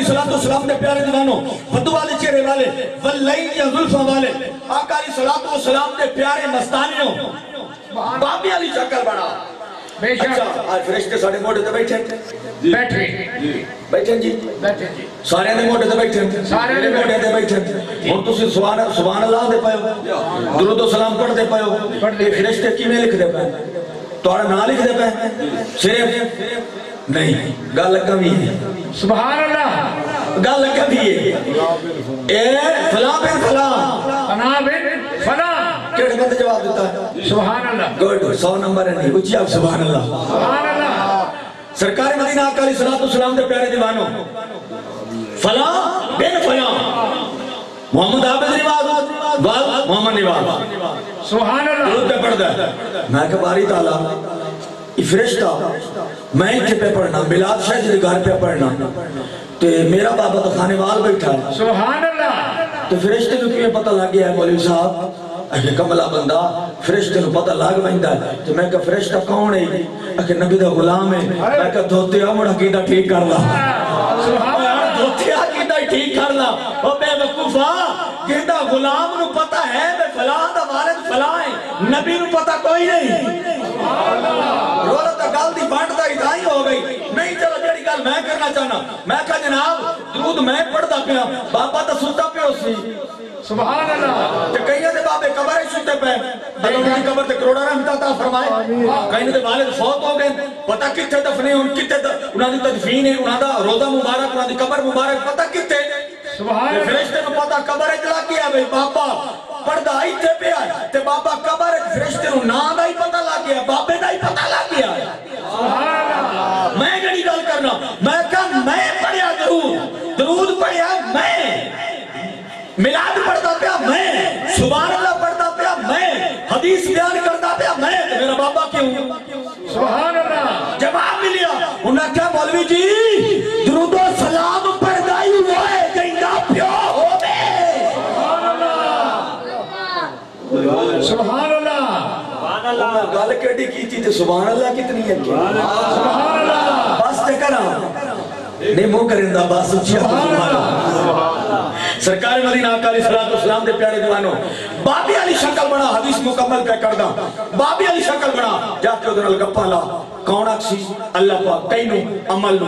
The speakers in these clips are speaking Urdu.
صلوات و سلام دے پیارے دیوانوں بدو والے چہرے والے واللین یا زلفوں والے آقا علیہ صلوات و سلام دے پیارے مستانیوں بابی علی شکل بڑا اچھا آج فرشتے ساڑھے موڑے دے بیٹھے بیٹھے بیٹھے جی سارے نے موڑے دے بیٹھے سارے نے موڑے دے بیٹھے اور تسی سبحان اللہ دے پائے درود و سلام پڑھ دے پائے یہ فرشتے کی میں لکھ دے پائے توڑا نہ لکھ دے پائے صرف نہیں گل کمی ہے سبحان اللہ گل کمی ہے اے فلاں بن فلاں فلاں بن فلاں کیڑے بندے جواب دیتا ہے سبحان اللہ گوڈ 100 نمبر ہے نہیں اچھی آپ سبحان اللہ سبحان اللہ سرکار مدینہ آقا علیہ صلوات و سلام دے پیارے دیوانوں فلاں بن فلاں محمد عابد نواز محمد نواز سبحان اللہ درود پہ پڑھتا ہے میں کہ باری تعالیٰ یہ فرشتہ میں اتھے پہ پڑھنا بلاد شاید جی گھر پہ پڑھنا تو میرا بابا تو خانے وال بیٹھا ہے سبحان اللہ تو فرشتے کو کیوں پتہ لگ گیا ہے مولوی صاحب اگر کملہ بندہ فرشتے کو پتہ لگ بہندہ ہے تو میں کہ فرشتہ کون ہے اگر نبی دا غلام ہے میں کہ دھوتے ہاں مڑا کیدہ ٹھیک کر لا دھوتے ہاں کیدہ ٹھیک کر لا او بے وقوفہ کیدہ غلام نو پتہ ہے بے فلاں دا والد فلاں ہے نبی نو پتہ کوئی نہیں رولت گل دی بانٹتا ہی دائی ہو گئی نہیں چلو جڑی گل میں کرنا چاہنا میں کہا جناب درود میں پڑھتا پیا بابا تا سوتا پیا اسی سبحان اللہ کہ کہیں دے بابے قبر ہی سوتے پہ اللہ انہی قبر تے کروڑا رحمتہ تا فرمائے کہیں دے والد فوت ہو گئے پتہ کتے دفنے انہاں دی تدفین ہے انہاں دا روضہ مبارک انہاں دی قبر مبارک پتہ کتے سبحان اللہ فرشتے کو پتہ قبر اجلا کیا بھئی بابا پردہ ہی تے پہ آئے تے بابا قبر فرشتے کو نام دا ہی پتہ لگ گیا بابے دا ہی پتہ لگ گیا میں گڑی گل کرنا میں کہا میں پڑھیا درود پڑھیا میں ملاد پڑھتا پیا میں سبحان اللہ پڑھتا پیا میں حدیث بیان کرتا پیا میں میرا بابا کیوں سبحان اللہ جواب ملیا انہوں نے کہا مولوی جی درود و سلام پڑھتا ہی وہ ہے جائندہ پیو ہو بے سبحان اللہ گل کیڑی کی تھی تے سبحان اللہ کتنی ہے سبحان اللہ بس تے کرا نہیں مو کرندہ بس اچھا سبحان اللہ سرکار مدینہ آقا علیہ صلوات و سلام دے پیارے دیوانوں بابی علی شکل بنا حدیث مکمل پہ کردہ بابی علی شکل بنا جا کے ادھر الگپا لا کون اکسی اللہ پاک کئی نو عمل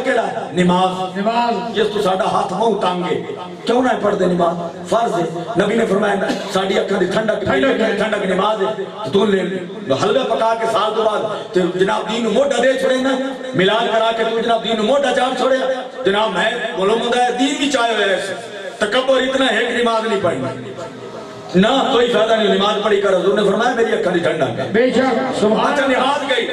کیڑا نماز جس تو ساڑھا ہاتھ مو تانگے کیوں نہ پڑھ دے نماز فرض ہے نبی نے فرمایا ساڑھی اکھا دی ٹھنڈک نماز ہے تو لے حلوہ پکا کے سال دو بعد جناب دین موڑا دے چھوڑے نا ملاد کرا کے تو جناب دین موڑا جان چھوڑے جناب میں بولو مدہ ہے دین بھی چاہے ہوئے ایسے تکبر اتنا ہے کہ نماز نہیں پڑھی نہ کوئی فائدہ نہیں نماز پڑھی کر حضور نے فرمایا میری اکھا دی ٹھنڈا ہے بے شک سبحان اللہ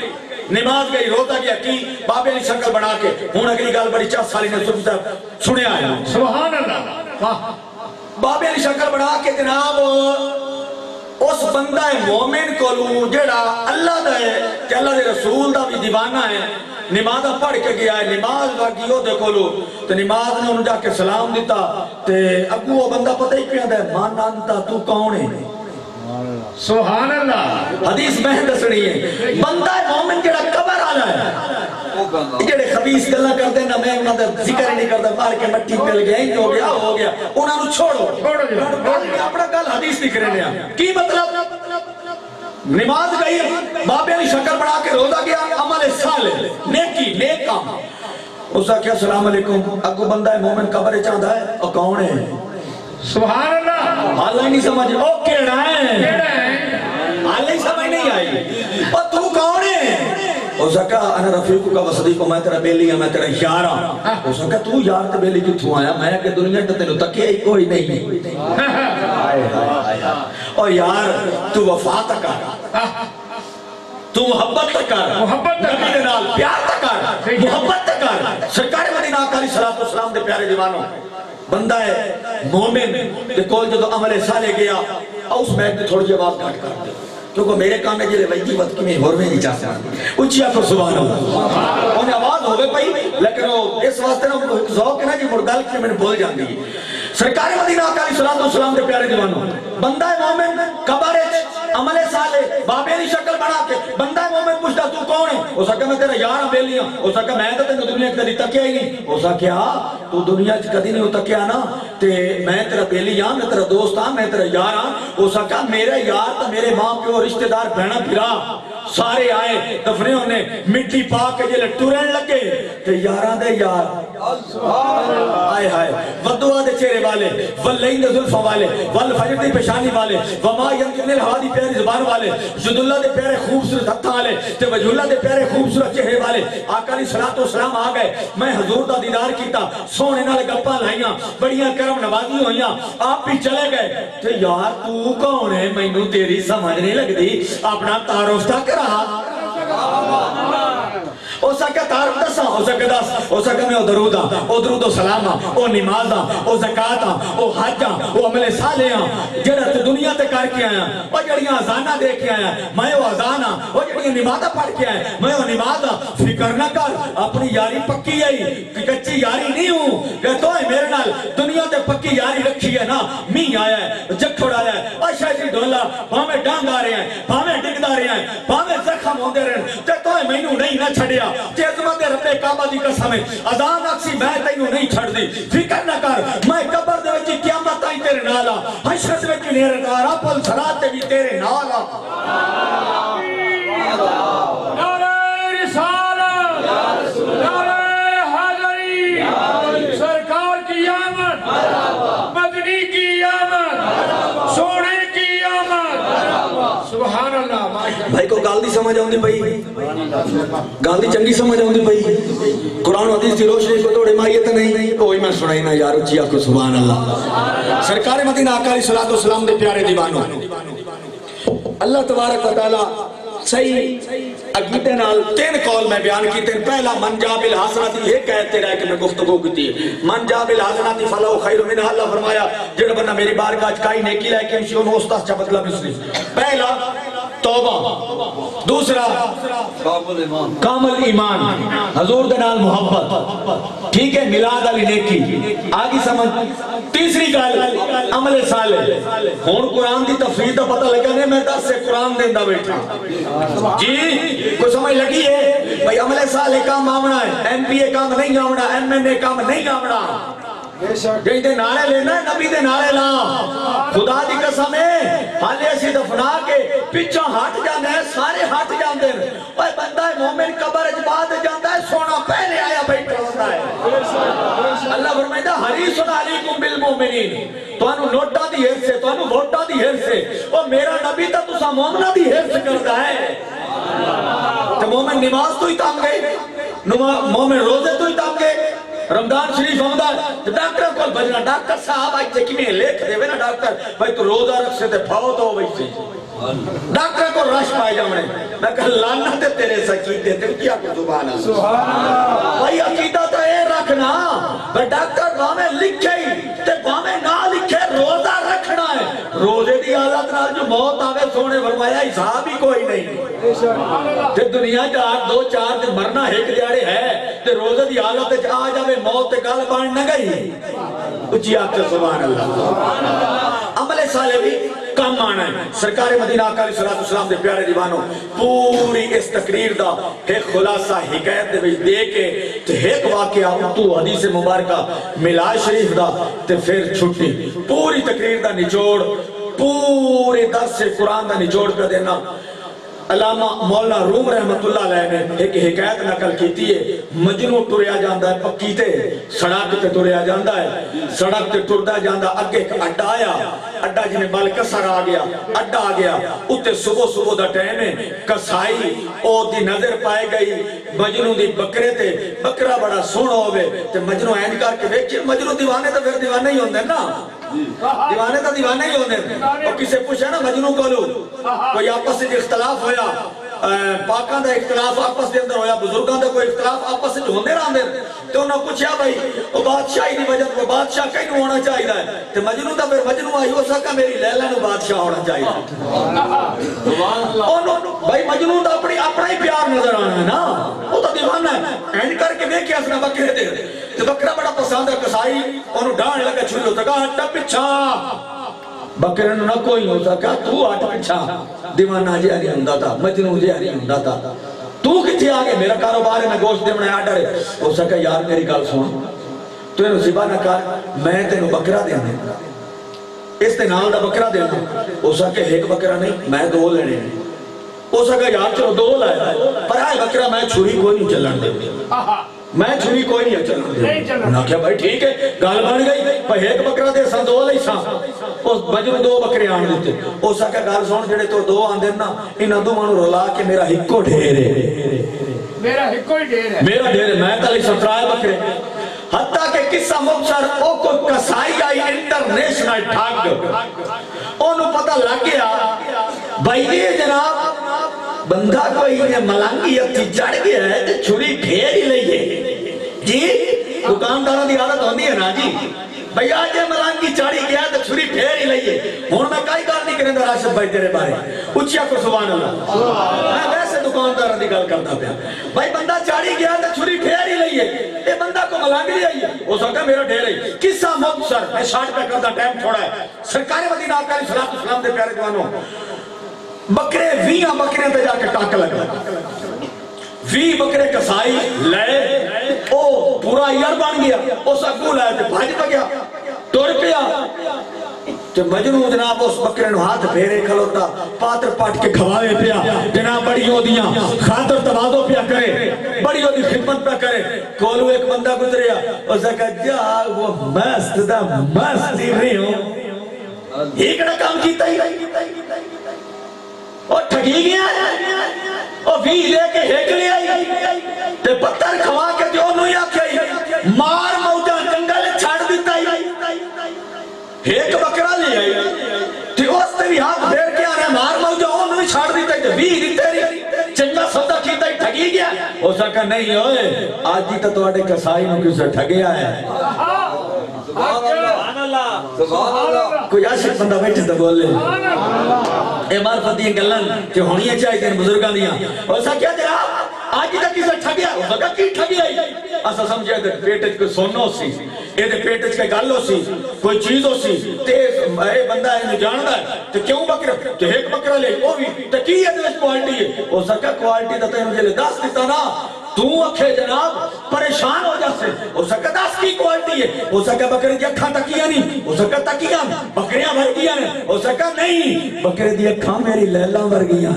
نماز گئی روتا گیا کی بابے علی شکل بنا کے ہون اگلی گال بڑی 4 سالی نے سنے آیا سبحان اللہ بابے علی شکل بنا کے جناب اس بندہ مومن کو لوں جڑا اللہ دا ہے کہ اللہ دے رسول دا بھی دیوانہ ہے نمازہ پڑھ کے گیا ہے نماز باقی ہو دیکھو لو تو نماز نے انہوں جا کے سلام دیتا تے اگو وہ بندہ پتہ ہی کیا ہے مان انتا تو کون ہے سبحان اللہ حدیث میں دسنی ہے بندہ مومن جڑا قبر آنا ہے جڑے خبیث گلہ کرتے ہیں نا میں انہوں نے ذکر نہیں کرتا مار کے مٹی پل گیا ہی ہو گیا انہوں نے چھوڑو اپنا گل حدیث دکھ رہے ہیں کی مطلب نماز گئی بابے علی شکل بڑھا کے روزہ گیا عمل صالح نیکی نیک کام اس کا کیا السلام علیکم اگو بندہ ہے مومن قبر چاہتا ہے اور کون ہے سبحان اللہ حال ہی نہیں سمجھ او کیڑا ہے حال ہی سمجھ نہیں آئی اور تو کون ہے اس کا انا رفیقو کا وصدیقو میں تیرا بیلی ہے میں تیرا یار ہاں اس کا تو یار تے بیلی کتھوں آیا میں کہ دنیا تے تینوں تکیا ہی کوئی نہیں اور یار تو وفا تک تو محبت تک نبی دے نال پیار تک محبت تک سرکار مدینہ آقا علیہ صلوات و سلام دے پیارے دیوانوں بندہ ہے مومن دے کول جدو عمل صالح گیا اس میں تھوڑی آواز گھٹ کر دے کیونکہ میرے کام میں جلے ویدی وقت کی میں ہور میں نہیں چاہ سکتا اچھی آپ کو سبحان اللہ انہیں آواز ہوگے پئی لیکن اس واسطے نا ذوق ہے نا جی مردال کی میں نے بول جان دی سرکار مدینہ آقا علیہ السلام دے پیارے دیوانوں بندہ مومن قبر عمل صالح بابے علی شکل بنا کے بندہ مومن پوچھتا تو کون ہے؟ اس کا میں تیرا یار ہوں بیلی ہوں. اس کا میں تو تینوں دنیا کی کدی تکیا ہی نہیں. اس کیا تو دنیا کی کدی نہیں تکیا نا تے میں تیرا بیلی ہاں, میں تیرا دوست ہاں, میں تیرا یار ہاں. اس کا میرے یار تو میرے ماں پیو رشتہ دار بہنا پھرا سارے آئے دفنے ہونے مٹی پا کے جلے ٹورن لگے تے یاراں دے یار آئے ہائے ودعا دے چہرے والے واللین دے ظلفہ والے والفجر دی پیشانی والے وما ینطق الہوا دی پیاری زبان والے جد اللہ دے پیارے خوبصورت ہتھاں والے تے وجہ اللہ دے پیارے خوبصورت چہرے والے آقا علیہ الصلوۃ والسلام آ گئے. میں حضور دا دیدار کیتا, سونے نال گپاں لائیاں, بڑیاں کرم نوازی ہوئیاں, آپ بھی چلے گئے تے یار تو کون ہے مینوں تیری سمجھ نہیں لگدی, اپنا تعارف تا کرا. اس کا تعارف دساں, اس کا دس, اس کا میں او درود ہاں, او درود و سلام ہاں, او نماز ہاں, او زکات ہاں, او حج ہاں, او عمل صالح ہاں جڑا تو دنیا تے کر کے آیا, او جڑیاں اذاناں دے کے آیا میں او اذان ہاں, او جڑیاں نمازاں پڑھ کے آیا میں او نماز ہاں. فکر نہ کر اپنی یاری پکی ہے, کچی یاری نہیں ہوں کہ تو میرے نال دنیا تے پکی یاری رکھی ہے نا. میہ آیا ہے, جکھڑ آیا ہے, اشا جی ڈولا بھاویں ڈانگ آ رہے ہیں, بھاویں ڈگدا رہے ہیں, بھاویں زخم ہوندے رہن تے تو مینوں نہیں نہ چھڑیا. تے عظمت رب کعبہ دی قسم ہے اذان اکسی میں تینوں نہیں چھڑ دی. فکر نہ کر میں قبر دے وچ قیامت تائیں تیرے نال ہاں, حشر دے وچ میرے نال ہاں, پل صراط تے بھی تیرے نال ہاں. نعرہ رسالت, نعرہ حیدری, سرکار کی آمد, مدنی کی آمد, سونے کی آمد. سبحان اللہ. بھائی کو گال دی سمجھ آؤں دی بھائی, گال دی چنگی سمجھ آؤں دی بھائی. قرآن و حدیث دی روشنی کو توڑے مائیت نہیں, کوئی میں سنائی نہ یار اچھی آکو سبحان اللہ. سرکار مدینہ آقا علیہ الصلوۃ والسلام دے پیارے دیوانوں, اللہ تبارک و تعالی صحیح عقیدے نال تین قول میں بیان کی. تین پہلا من جا بالحسنات, یہ کہتے رہے کہ میں گفتگو کی تھی, من جا بالحسنات فلو خیر منها. اللہ فرمایا جڑا بندہ میری بارگاہ وچ کائی نیکی لے کے مشی اونوں استاد چا بدلہ ملے. پہلا توبہ, دوسرا کامل ایمان, حضور دے نال محبت, ٹھیک ہے, میلاد علی نیکی آگی سمجھ. تیسری گل عمل صالح. ہن قرآن دی تفسیر دا پتہ لگا نہیں, میں 10 سے قرآن دیندا بیٹھا جی, کوئی سمجھ لگی ہے بھئی عمل صالح کام آمنا ہے, ایم پی اے کام نہیں آمنا, ایم این اے کام نہیں آمنا. جی دے نعرے لینا ہے, نبی دے نعرے لا, خدا دی قسم ہے حالے اسی دفنا کے پچھا ہٹ جانے ہیں, سارے ہٹ جاندے ہیں. اوہ بندہ مومن قبر اجباد جاندہ ہے, سونا پہلے آیا بیٹھا ہوتا ہے. اللہ فرمائدہ حریص علیکم بالمومنین, تو انہوں نوٹا دی حرص سے, تو انہوں ووٹا دی حرص سے. اور میرا نبی تا تسا مومنہ دی حرص کرتا ہے. تو مومن نماز تو ہی تام گئے, مومن روزے تو ہی تام گئے. رمضان شریف آمدہ ڈاکٹر کو بجنا, ڈاکٹر صاحب آئی تھے کمی لکھ دے وے نا ڈاکٹر بھائی تو روزہ رکھ سے تے پھاؤ تو ہوئی سی. ڈاکٹر کو رش پائے جامنے, میں کہا لانا تے تیرے سکیتے تے کیا کو زبان ہے بھائی. عقیدہ تو اے رکھنا بھائی ڈاکٹر باہمیں لکھے ہی تے باہمیں نہ لکھے, روزہ رکھنا ہے. روزے دی حالت نال جو موت آوے سونے فرمایا حساب ہی کوئی نہیں. تے دنیا جا 2-4 دن مرنا ایک دیاڑے ہے, تے روزے دی حالت آ جاوے موت تے گل بان نہ گئی. اچھی آتے سبحان اللہ. عمل صالح بھی کام آنا ہے. سرکار مدینہ آقا علیہ السلام دے پیارے دیوانوں, پوری اس تقریر دا ایک خلاصہ حکایت دے وچ دے کے تے ایک واقعہ تو حدیث مبارکہ میلاد شریف دا تے پھر چھٹی, پوری تقریر دا نچوڑ, پورے درس سے قرآن دا نچوڑ پہ دینا. علامہ مولانا روم رحمت اللہ علیہ نے ایک حکایت نقل کیتی ہے. مجنو ٹریا جاندہ ہے پکی تے, سڑک تے ٹریا جاندہ ہے, سڑک تے ٹردہ جاندہ, اگے ایک اڈا آیا, اڈا جنہیں بال کسر آ گیا, اڈا آ گیا, اتے صبح دا ٹائم ہے, کسائی او دی نظر پائے گئی مجنو دی بکرے تے, بکرہ بڑا سونا ہوئے تے مجنو اینج کر کے ویکھے, مجنو دیوانے تا پھر دیوانے ہی ہوندے نا, دیوانے تا دیوانے ہی ہوندے. اور کسے پوچھا نا مجنو کولو, کوئی آپس سے اختلاف ہویا, پاکاں دا اختلاف آپس دے اندر ہویا, بزرگاں دا کوئی اختلاف آپس سے ہوندے رہندے, تو انہوں نے پوچھا بھائی وہ بادشاہی دی وجہ کو بادشاہ کہیں ہونا چاہیے ہے, تو مجنو دا پھر مجنو آئی ہو سکا میری لیلہ نو بادشاہ ہونا چاہیے. بھائی مجنو دا اپنا ہی پیار نظر آنا ہے نا, وہ تو دیوانہ ہے. اینڈ کر کے دیکھے اسنا بکرے دے, تو بکرہ بڑا پسند ہے, کسائی انہوں ڈان لگا چھوڑ لو, تو کہا ہٹا پچھا بکرے نو نہ کوئی ہو سکا تو ہٹ پچھا دیوانہ جہا نہیں ہوندا تھا مجنوں جہا نہیں ہوندا تھا تو کتھے آگے میرا کاروبار ہے میں گوشت دے بنے آڈر ہے ہو سکا یار میری گل سن تو انہوں ذبح نہ کر میں تینوں بکرا دینا اس تے نال دا بکرا دینا ہو سکا ایک بکرا نہیں میں دو لینے ہو سکا یار چلو دو لائے پر آئے بکرا میں چھری کوئی نہیں چلن دے میں چھری کوئی نہیں چلن دے انہوں نے کہا بھائی ٹھیک ہے گال بن گئی پر ایک بکرا دے سا دو لئی سا اس بجر دو بکرے آن دیتے ہو سکا گال سون جڑے تو دو آن دینا انہوں دو مانو رولا کہ میرا ہکو ڈھیر ہے میرا ہکو ڈھیر ہے میرا ڈھیر ہے میں تلی سترائے بکرے حتیٰ کہ قصہ مبصر او کو کسائی آئی انٹرنیشنل ٹھاک انہوں پتہ لگ گیا بھائی یہ جناب بندہ کوئی ملانگی اپنی جڑ گیا ہے تو چھری پھیر ہی لئیے جی دکانداروں دی عادت ہوندی ہے نا جی بھئی آج یہ ملانگی چاڑی گیا ہے تو چھری پھیر ہی لئیے ہون میں کئی گال نہیں کریں دا راشد بھائی تیرے بارے اچھیا کو سبحان اللہ میں ویسے دکانداروں دی گال کرتا پیا بھائی بندہ چاڑی گیا ہے تو چھری پھیر ہی لئیے یہ بندہ کو ملانگی لے آئیے وہ سکتا میرا ڈھیر ہے قصہ مبصر میں شارٹ پہ کرتا ٹائم تھوڑا ہے سرکار مدینہ آقا علیہ السلام دے پیارے جوانوں بکرے ویاں بکرے تے جا کے ٹاک لگا وی بکرے کسائی لائے او پورا یار بن گیا او سکو لائے تے بھاج پا گیا توڑ پیا تے مجنوں جناب اس بکرے نو ہاتھ پھیرے کھلوتا پاتر پاٹ کے کھوائے پیا جناب بڑی ہو دیاں خاطر تبادو پیا کرے بڑی ہو دی خدمت پیا کرے کولو ایک بندہ گزریا اس نے کہا جا وہ مست دا مست دی رہی ہوں ایک نہ کام کیتا ہی اور ٹھگی گیا اور وی لے کے ہیک لے آئی تے پتھر کھوا کے دیو نوی آکھے مار موجہ جنگل چھاڑ دیتا ہی ایک بکرا لے آئی تے اس تے بھی ہاتھ پھیر کے آنے مار موجہ وہ نوی چھاڑ دیتا ہی تے وی دیتے رہی چنگا سودا کیتا ہی ٹھگی گیا وہ سکا نہیں ہوئے آج جی تو آڑے کسائی نو کسے ٹھگیا ہے سبحان اللہ کوئی عاشق بندہ بیٹھے تو بول لے اے معرفت دیئے گلن کہ ہونی چاہیے تین بزرگاں دیاں ایسا کیا جناب آج ہی تک کسے ٹھگیا ہو سکا کی ٹھگیا ہی ایسا سمجھے دے پیٹج کوئی سونو سی اے دے پیٹج کے گل ہو سی کوئی چیز ہو سی اے بندہ ہے جاندہ ہے تو کیوں بکرا تو ایک بکرا لے وہ بھی تو کی ہے دے کوالٹی ہے ہو سکا کوالٹی دا تے مجھے لے دست دیتا نا تو اکھے جناب پریشان ہو جاسے ہو سکا دس کی کوالٹی ہے ہو سکا بکرے دی اکھاں تکیاں نہیں ہو سکا تکیاں بکریاں ورگیاں ہیں ہو سکا نہیں بکرے دی اکھاں میری لیلا ورگیاں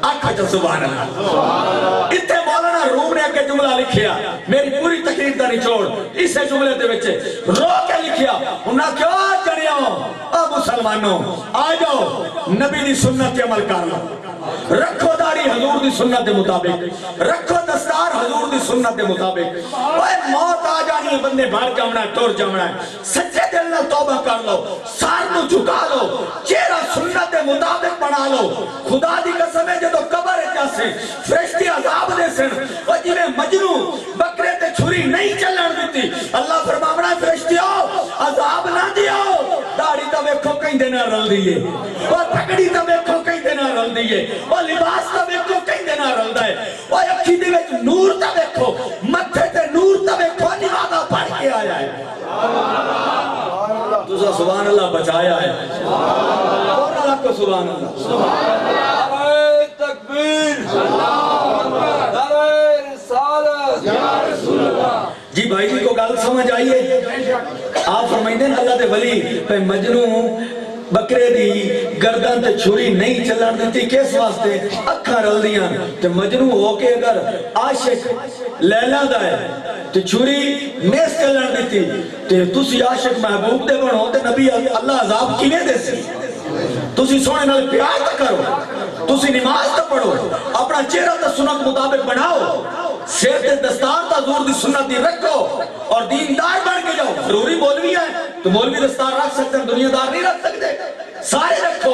آکھا جو سبحان اللہ اتھے مولانا روم نے اکے جملہ لکھیا میری پوری تقریر دا نچوڑ اسے جملے دے بچے رو کے لکھیا انہاں کیوں جنیوں اے مسلمانوں آ جاؤ نبی دی سنت عمل کر لو رکھو داڑھی حضور دی سنت دے مطابق رکھو دستار حضور دی سنت دے مطابق اوے موت آ جانی ہے بندے بھار جامنا ہے ٹور جامنا ہے سچے دل نہ توبہ کر لو سار نو جھکا لو چہرہ سنت دے مطابق بنا لو خدا دی قسم ہے جدو قبر ہے جاسے فرشتی عذاب دے سن اور جنہیں مجنوں بکرے تے چھری نہیں چلن دیتی اللہ فرماونا ہے فرشتیوں عذاب نہ دیو داڑھی تا ویکھو کہیں دینا رل دیئے اور پکڑی تا ویکھو کہیں دینا رل دیئے اور لباس تا ویکھو کہیں دینا رل دائے اور اکھی دی ویچ نور تا ویکھو متھے تے نور تا ویکھو نمازہ پڑھ کے آیا ہے تُسا سبحان اللہ بچایا ہے اور اللہ کو سبحان اللہ نعرہ تکبیر نعرہ رسالت یا رسول اللہ جی بھائی جی کو گل سمجھ آئیے آپ فرمائیں دیں اللہ دے ولی پہ مجنوں بکرے دی گردن تے چھری نہیں چلن دیتی کس واسطے اکھاں رل دیاں تے مجنوں ہو کے اگر عاشق لیلا دا ہے تے چھری نیس چلن دیتی تے تسی عاشق محبوب دے بنو تے نبی اللہ عذاب کینے دے سی تسی سونے نال پیار تا کرو تسی نماز تا پڑھو اپنا چہرہ تا سنت مطابق بناؤ سیر تے دستار تا حضور دی سنت دی رکھو اور دیندار بن کے جاؤ ضروری مولوی ہے تو مولوی دستار رکھ سکتے ہیں دنیا دار نہیں رکھ سکتے سارے رکھو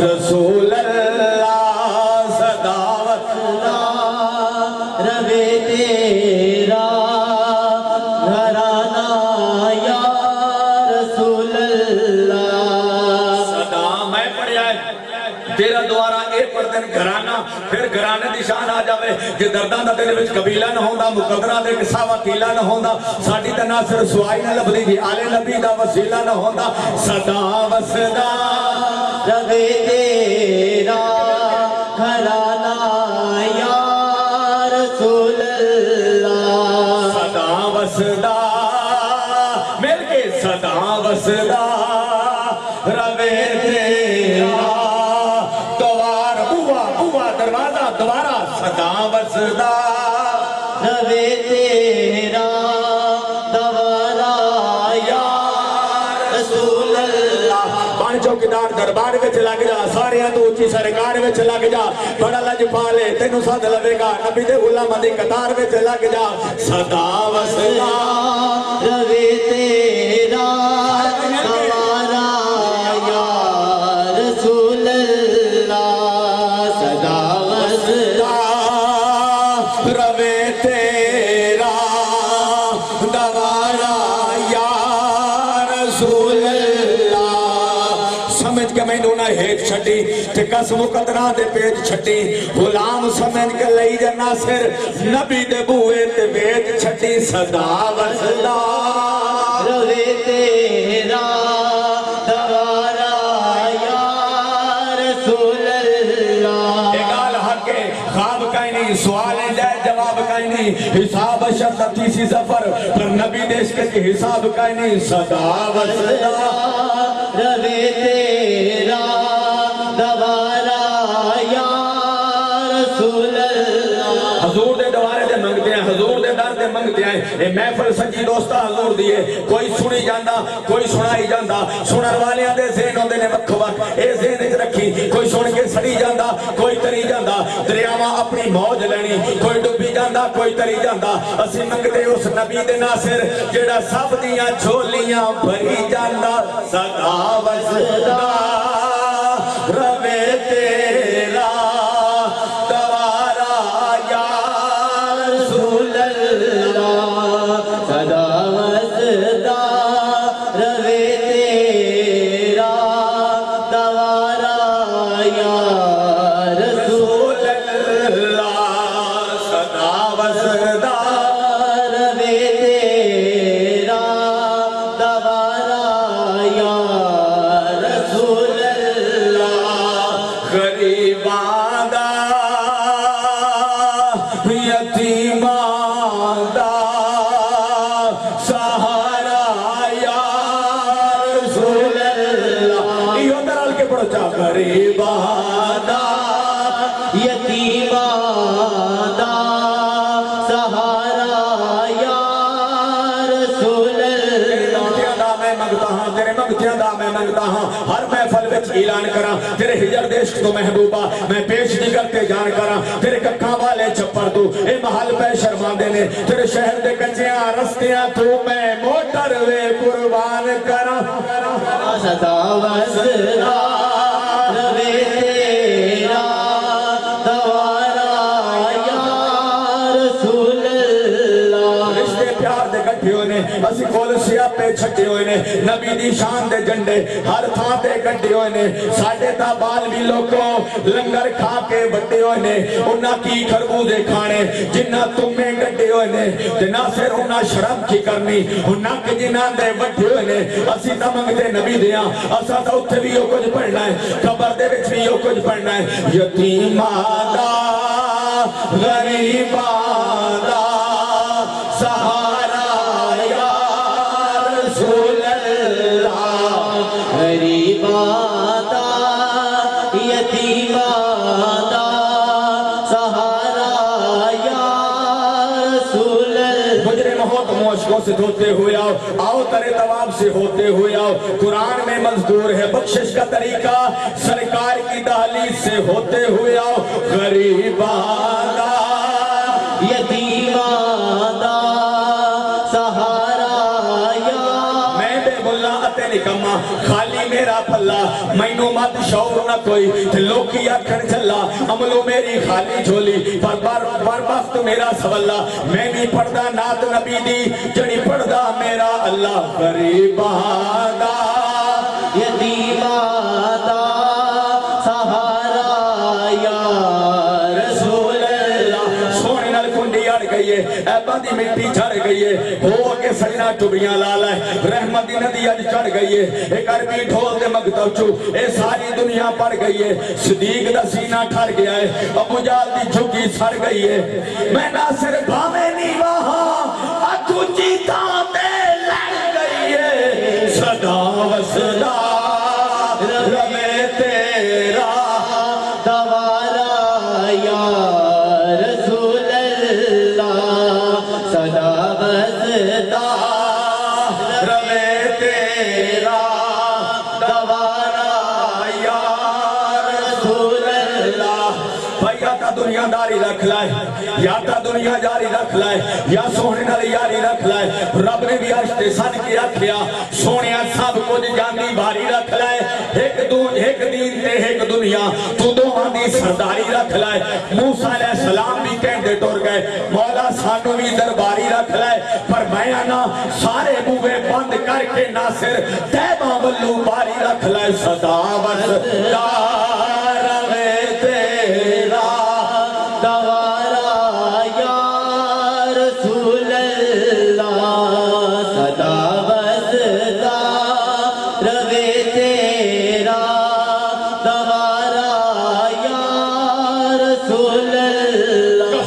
رسول اللہ صداوت روے تیرا گھرانہ یا رسول اللہ صدا میں پڑھیا ہے تیرا دوارا اے پردن گھرانا پھر گھرانے دی شان آ جاوے جے درداں دا تیرے وچ قبیلہ نہ ہوندا مقدرہ دے قصہ وکیلہ نہ ہوندا ساڈی تے نہ صرف سوائی نہ لبدی جی آلے نبی دا وسیلہ نہ ہوندا صدا وصدا روے تیرا گھرانہ یا رسول اللہ صدا وصدا مل کے صدا وصدا روے تیرا دوار بوا دروازہ دوارا صدا وصدا روے تیرا دوارا یا رسول اللہ بان چوکیدار دربار وچ لگ جا ساریاں تو اونچی سرکار وچ لگ جا بڑا لج پالے تینوں ساتھ لوے گا نبی دے غلاماں دی قطار وچ لگ جا صدا وصدا روے تیرا دوارا یا رسول اللہ صدا وصدا روے تیرا دوارا یا رسول اللہ سمجھ کے میں نہ ہیٹ چھٹی تے قسم مقدرہ دے پیج چھٹی غلام سمجھ کے لئی جا ناصر نبی دے بوئے تے بیج چھٹی صدا وصدا روے تیرا دوارا یا رسول اللہ گال حق ہے خواب کہیں نہیں سوال جائے جواب کہیں نہیں حساب شرط تیسی سفر پر نبی دیش کے حساب کہیں نہیں صدا وصدا روے تیرا دوارا یا رسول اللہ حضور دے دوارے دے منگتے ہیں حضور دے در دے منگتے ہیں اے محفل سچی دوستہ حضور دیے کوئی سنی جاندہ کوئی سنائی جاندہ سنر والیاں دے ذہن ہوندے نے وقت وقت اے ذہن اچ رکھی کوئی سن کے سڑی جاندہ کوئی تری جاندہ دریاواں اپنی موج لینی کوئی ڈبی جاندہ کوئی تری جاندہ اسی منگتے اس نبی دے ناصر جڑا سب دیاں جھولیاں بھری جاندہ صدا وصدا روے تیرا دوارا یا رسول اللہ صدا وصدا روے تیرا دوارا یا رسول اللہ صدا وصدا روے تیرا دوارا یا رسول اللہ غریباں دا یتیماں دا سہارا یا رسول اللہ ایو درال کے پڑھو چاہ غریباں دا یتیماں دا سہارا یا رسول اللہ منگتیاں دا میں منگتا ہاں تیرے منگتیاں دا میں منگتا ہاں ہر محفل وچ اعلان کراں تیرے ہجر دیش تو محبوبہ میں پیش جگر تے جان کراں تیرے ککھاں والے چھپر تو اے محل پہ شرما دے نے تیرے شہر دے کچیاں رستیاں تو میں موٹر وے قربان کراں صدا وصدا روے تیرا دوارا یا رسول اللہ رشتے پیار دے گٹھے ہوئے نے اسی کول سیاپے چھٹے ہوئے نے نبی دی شان دے جنڈے ہر تھاں تے گڈے ہوئے نے ساڈے تا بال بھی لوگوں لنگر کھا کے بڑے ہوئے نے انہاں کی خربوزے کھانے جنہ تمہیں گڈے ہوئے نے تے نہ صرف انہاں شرم کی کرنی انہاں کے جنہ دے بڑے ہوئے نے اسی تا منگتے نبی دیاں اسا تا اتھے بھی یو کچھ پڑھنا ہے قبر دے وچ بھی یو کچھ پڑھنا ہے یتیماں دا غریباں دا سہارا یا رسول اللہ غریباں دا یتیماں دا سہارا یا رسول اللہ مجرم ہو تو مشکوں سے دھوتے ہوئے آؤ آؤ ترے تواب سے ہوتے ہوئے آؤ قرآن میں مذکور ہے بخشش کا طریقہ سرکار کی دہلیز سے ہوتے ہوئے آؤ غریباں دا یتیماں دا سہارا یا میں بے ملا اتے نکما خالی میرا پلا مینو مت شعور نہ کوئی تے لوکی آکھن چلا عملو میری خالی جھولی پر بر وقت میرا سوالا میں بھی پڑھدا نات نبی دی جڑی پڑھدا میرا اللہ غریباں دا یتیماں دا سہارا یا رسول اللہ سونے نال کنڈی اڑ گئی ہے ایباں دی مٹی جھڑ گئی ہے ہو کے سجنا ٹبیاں لالا ہے رحمت دی ندی اج چڑھ گئی ہے ایک عربی ڈھول دے مکتب چو اے ساری دنیا پڑ گئی ہے صدیق دا سینہ ٹھر گیا ہے ابو جہل دی جھکی سڑ گئی ہے میں ناصر بھاوے نہیں وہاں اچھو چیتا تے لڑ گئی ہے صدا وصدا رمے تیرا دوارا یا رسول اللہ صدا وزدا رمے تیرا دوارا یا رسول اللہ بھائیا تا دنیا داری رکھ لائے یا تا دنیا جاری رکھ لائے یا سونے نال یاری رکھ لائے رب نے بھی عرش سن کے رکھیا سونیا سب کچھ جاندی بھاری رکھ لائے ایک دین تے ایک دنیا تو دوہاں دی سرداری رکھ لائے موسیٰ علیہ السلام بھی کہندے ٹور گئے مولا سانو بھی درباری رکھ لائے پر بیانا سارے بوے بند کر کے ناصر تیبہ بلو باری رکھ لائے صدا وصدا رمے تیرا دوارا یا رسول اللہ صدا وزدا روے تیرا دوارا یا رسول اللہ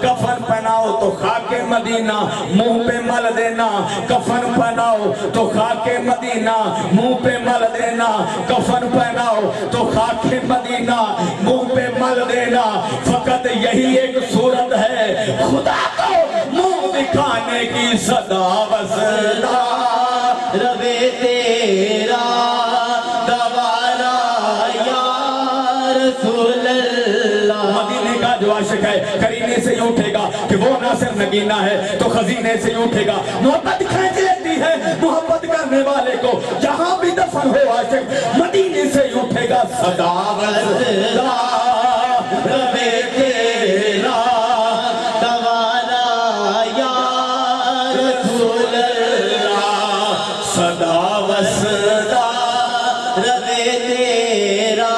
کفن پہناؤ تو خاک مدینہ منہ پہ مل دینا کفن پہناؤ تو خاک مدینہ منہ پہ مل دینا کفن پہناؤ تو خاک مدینہ منہ پہ مل دینا فقط یہی ایک صورت ہے خدا کو منہ دکھانے کی صدا وصدا روے تیرا دوارا یا رسول اللہ مدینے کا جو عاشق ہے کرینے سے ہی اٹھے گا کہ وہ ناصر نگینہ ہے تو خزینے سے ہی اٹھے گا محبت کھینچ لیتی ہے محبت کرنے والے کو جہاں بھی دفن ہو عاشق مدینے سے ہی اٹھے گا صدا وصدا ربے تیرا دوارا یا رسول اللہ صدا وصدا روے تیرا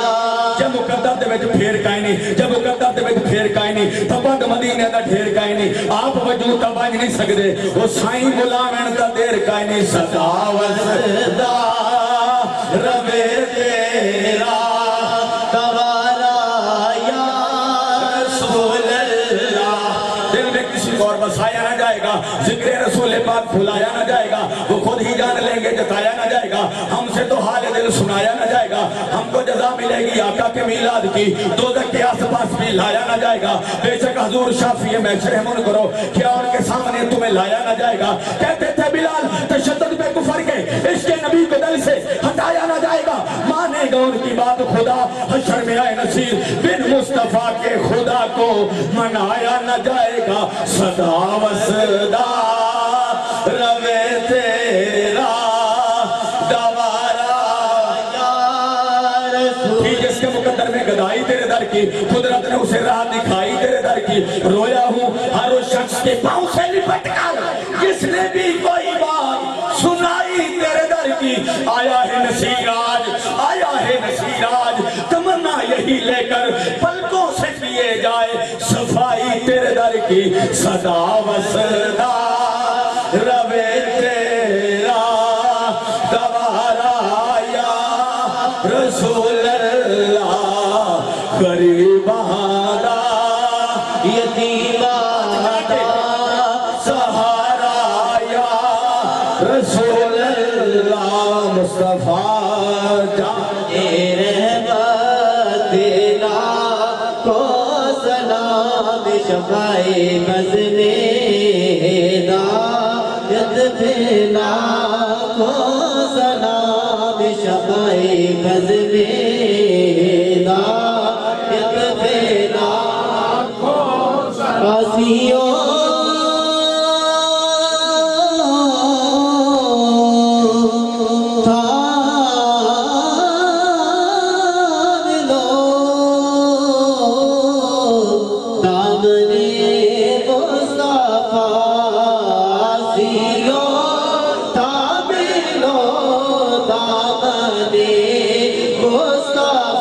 جب مقدر دے وچ پھیر کائیں نہیں جب مقدر دے وچ پھیر کائیں نہیں تبند مدینے دا ڈھیر کائیں نہیں آپ وجود تا بج نہیں سکدے وہ سائیں غلامن دا دیر کائیں نہیں صدا وصدا ربے تیرا دوارا یا رسول اللہ دل میں کسی کو اور بسایا نہ جائے گا ذکر رسول پاک بھلایا نہ جائے گا وہ خود ہی جان لیں گے جتایا نہ جائے گا ہم سے تو حال دل سنایا نہ جائے گا ہم کو جزا ملے گی آقا کے میلاد کی دوزخ کے آس پاس بھی لایا نہ جائے گا بے شک حضور شافی میں شرمن کرو کیا ان کے سامنے تمہیں لایا نہ جائے گا کہتے تھے بلال تشدد پہ کفر کے عشق نبی کو دل سے ہٹایا نہ جائے گا مانے گا ان کی بات خدا حشر میں آئے نصیر بن مصطفیٰ کے خدا کو منایا نہ جائے گا صدا وصدا روے تیرا دوارا یا رسول تھی جس کے مقدر میں گدائی تیرے در کی قدرت نے اسے راہ دکھائی تیرے در کی رویا ہوں ہر اس شخص کے پاؤں سے لپٹ کر جس نے بھی کوئی بات سنائی تیرے در کی آیا ہے نصیر آج تمنا یہی لے کر پلکوں سے کیے جائے صفائی تیرے در کی صدا وصدا روے تیرا دوارا یا رسول اللہ غریباں دا یتیماں دا سہارا یا رسول اللہ مصطفیٰ جان رحمت دینا کو سلام شفائی مزنے دا ید دینا کو سلام شفائی مزنے دا ید دینا کو سلام تھا